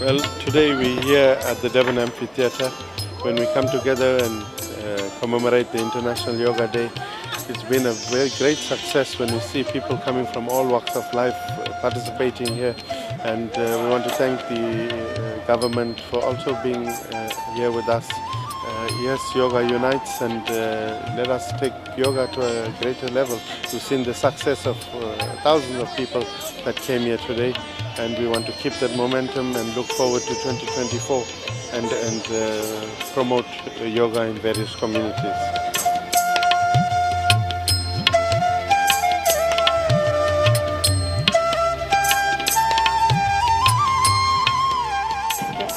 Well, today we're here at the Durban Amphitheatre when we come together and commemorate the International Yoga Day. It's been a very great success when we see people coming from all walks of life participating here, and we want to thank the government for also being here with us. Yes, yoga unites, and let us take yoga to a greater level. We've seen the success of thousands of people that came here today, and we want to keep that momentum and look forward to 2024 and promote yoga in various communities.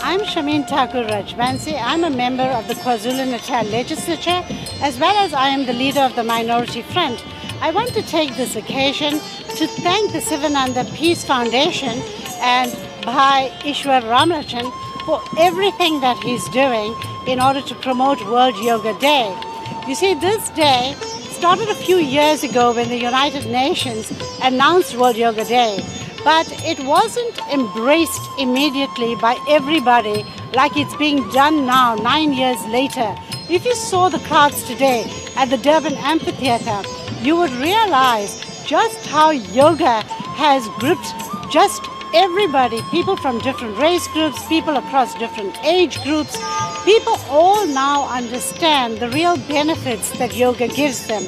I'm Shamin Thakur Rajbansi. I'm a member of the KwaZulu-Natal Legislature, as well as I am the leader of the Minority Front. I want to take this occasion to thank the Sivananda Peace Foundation and Bhai Ishwar Ramlachan for everything that he's doing in order to promote World Yoga Day. You see, this day started a few years ago when the United Nations announced World Yoga Day. But it wasn't embraced immediately by everybody like it's being done now, 9 years later. If you saw the crowds today at the Durban Amphitheatre, you would realize just how yoga has gripped just everybody, people from different race groups, people across different age groups. People all now understand the real benefits that yoga gives them,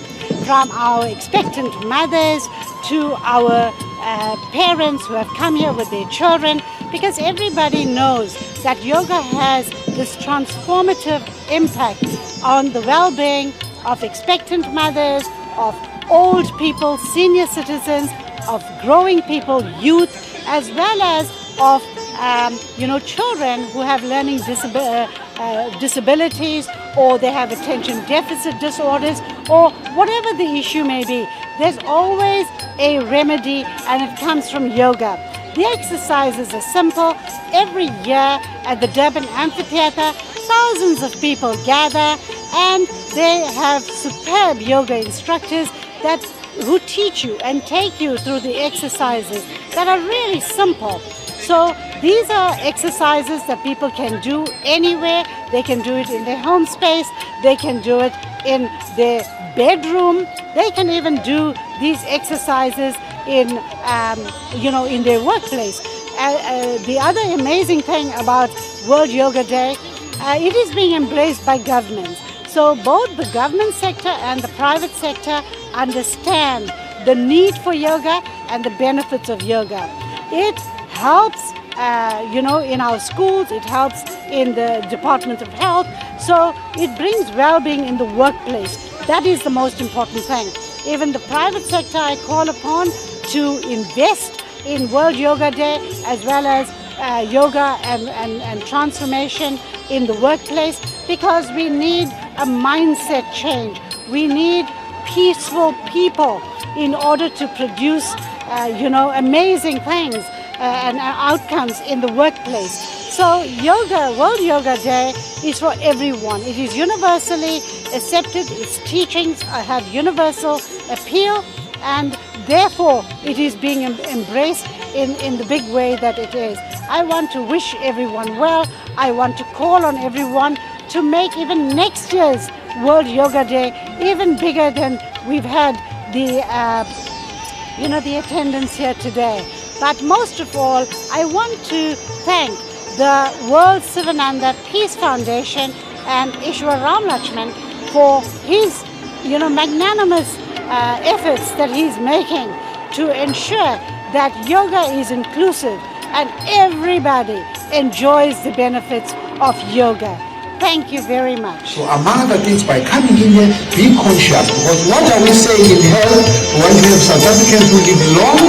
from our expectant mothers to our parents who have come here with their children, because everybody knows that yoga has this transformative impact on the well-being of expectant mothers, of old people, senior citizens, of growing people, youth, as well as of children who have learning disabilities, or they have attention deficit disorders, or whatever the issue may be. There's always a remedy, and it comes from yoga. The exercises are simple. Every year at the Durban Amphitheatre, thousands of people gather, and they have superb yoga instructors who teach you and take you through the exercises that are really simple. So these are exercises that people can do anywhere. They can do it in their home space. They can do it in their bedroom. They can even do these exercises in their workplace. The other amazing thing about World Yoga Day, it is being embraced by governments. So both the government sector and the private sector understand the need for yoga and the benefits of yoga. It helps, in our schools. It helps in the Department of Health. So it brings well-being in the workplace. That is the most important thing. Even the private sector I call upon to invest in World Yoga Day, as well as yoga and transformation in the workplace, because we need a mindset change. We need peaceful people in order to produce amazing things and outcomes in the workplace. So yoga, World Yoga Day, is for everyone. It is universally accepted. Its teachings have universal appeal, and therefore it is being embraced in the big way that it is. I want to wish everyone well. I want to call on everyone to make even next year's World Yoga Day even bigger than we've had the attendance here today. But most of all, I want to thank the World Sivananda Peace Foundation and Ishwar Ramlachan for his magnanimous efforts that he's making to ensure that yoga is inclusive and everybody enjoys the benefits of yoga. Thank you very much. So among other things, by coming in here, be conscious, because what are we saying in health? We want to have South Africans who live long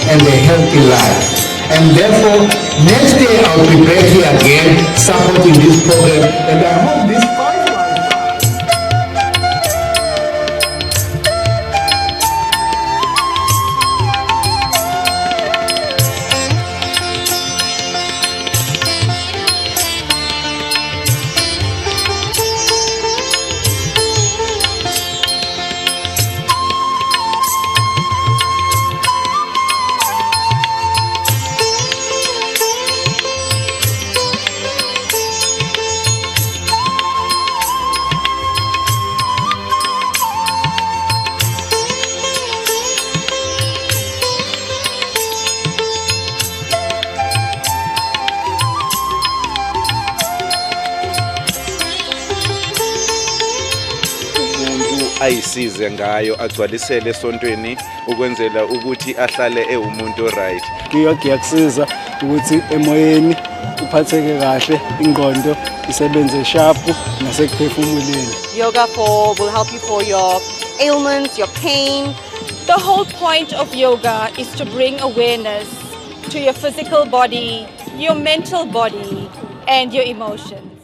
and a healthy life. And therefore, next day I'll be back here again supporting this program, and I hope this ayisize ngayo agcwalisele esontweni ukwenzela ukuthi ahlale ewumuntu right. Yoga iyakusiza ukuthi emoyeni uphatheke kahle, ingqondo isebenze sharp nasekuphefumuleni. Yoga will help you for your ailments, your pain. The whole point of yoga is to bring awareness to your physical body, your mental body, and your emotions.